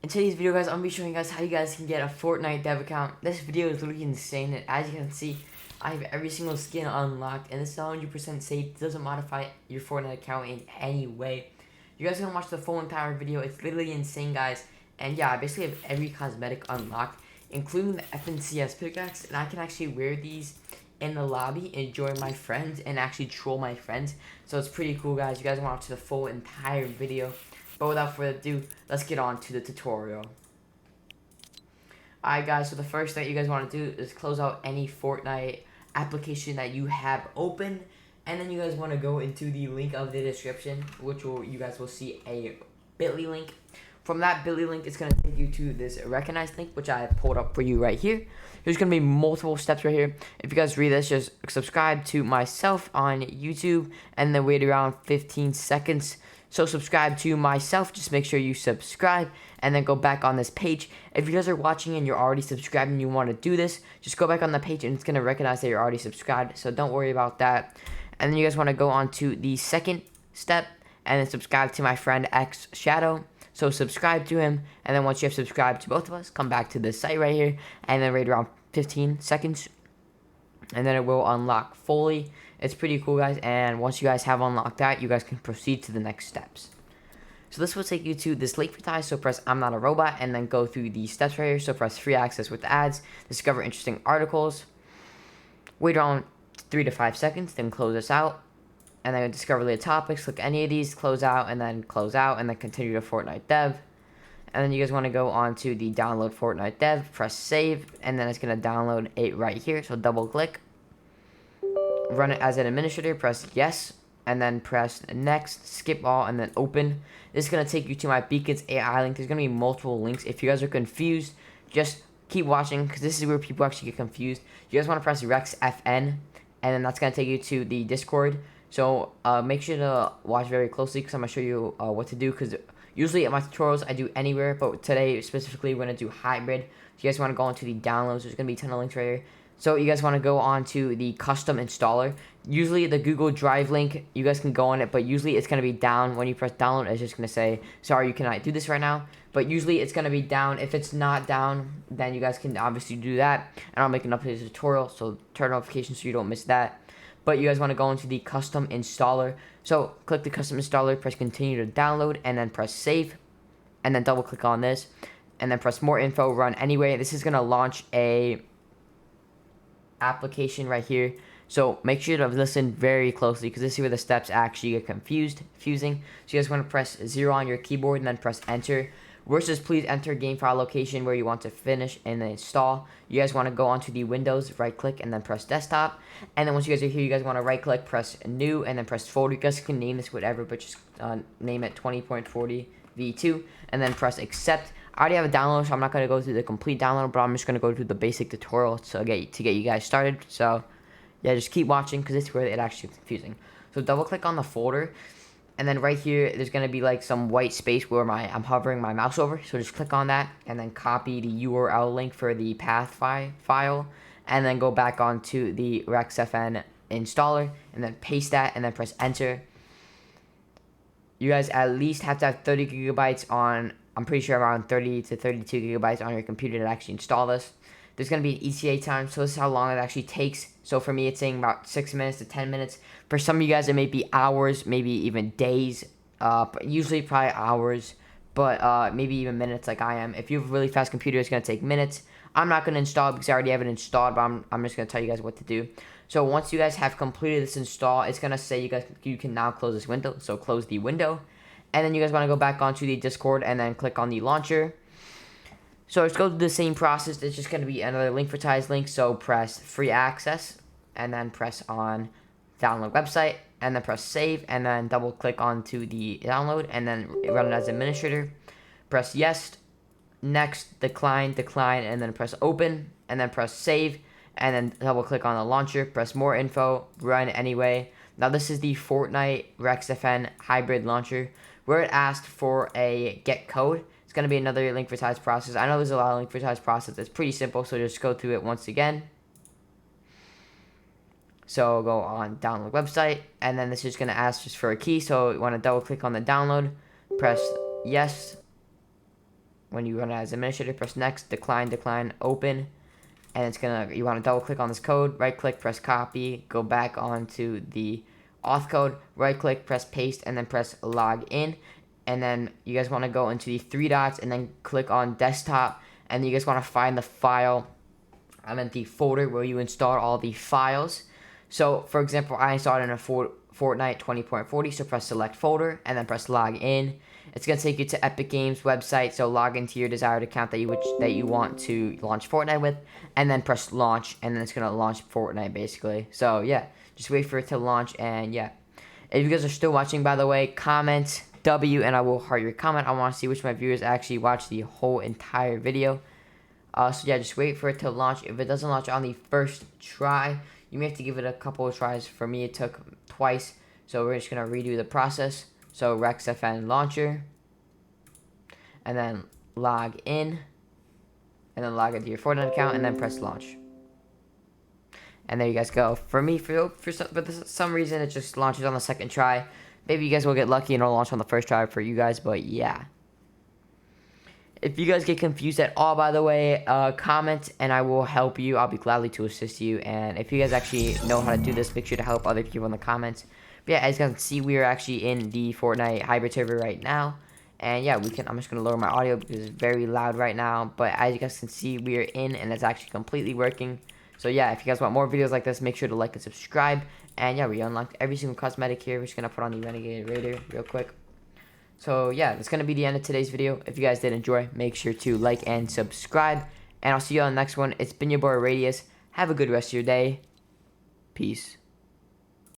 In today's video, guys, I'm going to be showing you guys how you guys can get a Fortnite dev account. This video is literally insane, and as you can see, I have every single skin unlocked, and this is 100% safe. It doesn't modify your Fortnite account in any way. You guys are going to watch the full entire video. It's literally insane, guys. And yeah, I basically have every cosmetic unlocked, including the FNCS pickaxe, and I can actually wear these in the lobby and join my friends and actually troll my friends. So it's pretty cool, guys. You guys want to watch the full entire video. But without further ado, let's get on to the tutorial. Alright, guys, so the first thing you guys want to do is close out any Fortnite application that you have open, and then you guys want to go into the link of the description, which you guys will see a bit.ly link. From that bit.ly link, it's going to take you to this recognized link, which I have pulled up for you right here. There's going to be multiple steps right here. If you guys read this, just subscribe to myself on YouTube, and then wait around 15 seconds. So subscribe to myself, just make sure you subscribe, and then go back on this page. If you guys are watching and you're already subscribed and you want to do this, just go back on the page and it's going to recognize that you're already subscribed, so don't worry about that. And then you guys want to go on to the second step, and then subscribe to my friend X Shadow. So subscribe to him, and then once you have subscribed to both of us, come back to this site right here, and then wait around 15 seconds, and then it will unlock fully. It's pretty cool, guys, and once you guys have unlocked that, you guys can proceed to the next steps. So this will take you to this link for so press I'm not a robot, and then go through the steps right here. So press free access with ads, discover interesting articles, wait around 3 to 5 seconds, then close this out, and then discover related topics, click any of these, close out, and then continue to Fortnite dev. And then you guys want to go on to the download Fortnite dev, press save, and then it's going to download it right here, so double click. Run it as an administrator, press yes, and then press next, skip all, and then open. This is going to take you to my Beacons AI link. There's going to be multiple links. If you guys are confused, just keep watching, because this is where people actually get confused. You guys want to press Rex FN, and then that's going to take you to the Discord. So make sure to watch very closely, because I'm going to show you what to do, because usually at my tutorials I do anywhere, but today specifically we're going to do hybrid. So you guys want to go into the downloads. There's going to be a ton of links right here. So you guys want to go on to the custom installer. Usually the Google Drive link, you guys can go on it, but usually it's going to be down. When you press download, it's just going to say, sorry, you cannot do this right now. But usually it's going to be down. If it's not down, then you guys can obviously do that. And I'll make an updated tutorial, so turn notifications so you don't miss that. But you guys want to go into the custom installer. So click the custom installer, press continue to download, and then press save. And then double click on this. And then press more info, run anyway. This is going to launch a application right here, so make sure to listen very closely, because this is where the steps actually get confusing. So you guys want to press 0 on your keyboard and then press enter. Versus please enter game file location where you want to finish and then install. You guys want to go onto the Windows, right click, and then press desktop. And then once you guys are here, you guys want to right click, press new, and then press folder. You guys can name this whatever, but just name it 20.40 v2, and then press accept. I already have a download, so I'm not going to go through the complete download, but I'm just going to go through the basic tutorial to get you guys started. So yeah, just keep watching, because it's where it actually gets confusing. So double click on the folder, and then right here there's going to be like some white space where I'm hovering my mouse over. So just click on that, and then copy the URL link for the path file, and then go back onto the RexFN installer, and then paste that, and then press enter. You guys at least have to have 30 gigabytes on, I'm pretty sure around 30 to 32 gigabytes on your computer to actually install this. There's going to be an ETA time, so this is how long it actually takes. So for me, it's saying about 6 minutes to 10 minutes. For some of you guys, it may be hours, maybe even days, but usually probably hours, but maybe even minutes like I am. If you have a really fast computer, it's going to take minutes. I'm not going to install it because I already have it installed, but I'm just going to tell you guys what to do. So once you guys have completed this install, it's going to say you can now close this window. So close the window. And then you guys want to go back onto the Discord and then click on the launcher. So just go through the same process. It's just going to be another link for ties link. So press free access, and then press on download website, and then press save, and then double click onto the download, and then run it as administrator. Press yes, next, decline, and then press open, and then press save, and then double click on the launcher. Press more info, run anyway. Now this is the Fortnite RexFN hybrid launcher, where it asked for a get code. It's going to be another link for ties process. I know there's a lot of link for ties process. It's pretty simple, so just go through it once again. So go on download website, and then this is going to ask just for a key. So you want to double click on the download, press yes, when you run as administrator, press next, decline, open, and it's gonna, you want to double click on this code, right click, press copy, go back onto the auth code, right click, press paste, and then press log in. And then you guys want to go into the three dots and then click on desktop, and then you guys want to find the file, the folder where you install all the files. So for example, I installed in a Fortnite 20.40, so press select folder and then press log in. It's gonna take you to Epic Games website, so log into your desired account that you want to launch Fortnite with, and then press launch, and then it's gonna launch Fortnite basically. So yeah, just wait for it to launch, and yeah. If you guys are still watching, by the way, comment W and I will heart your comment. I want to see which of my viewers actually watch the whole entire video. So yeah, just wait for it to launch. If it doesn't launch on the first try, you may have to give it a couple of tries. For me, it took twice, so we're just gonna redo the process. So RexFN launcher, and then log in, and then log into your Fortnite account, and then press launch. And there you guys go. For me, for some reason, it just launches on the second try. Maybe you guys will get lucky and it'll launch on the first try for you guys, but yeah. If you guys get confused at all, by the way, comment and I will help you. I'll be gladly to assist you. And if you guys actually know how to do this, make sure to help other people in the comments. But yeah, as you guys can see, we are actually in the Fortnite hybrid server right now. And yeah, I'm just going to lower my audio because it's very loud right now. But as you guys can see, we are in and it's actually completely working. So yeah, if you guys want more videos like this, make sure to like and subscribe. And yeah, we unlocked every single cosmetic here. We're just going to put on the Renegade Raider real quick. So yeah, that's going to be the end of today's video. If you guys did enjoy, make sure to like and subscribe. And I'll see you on the next one. It's been your boy Radius. Have a good rest of your day. Peace.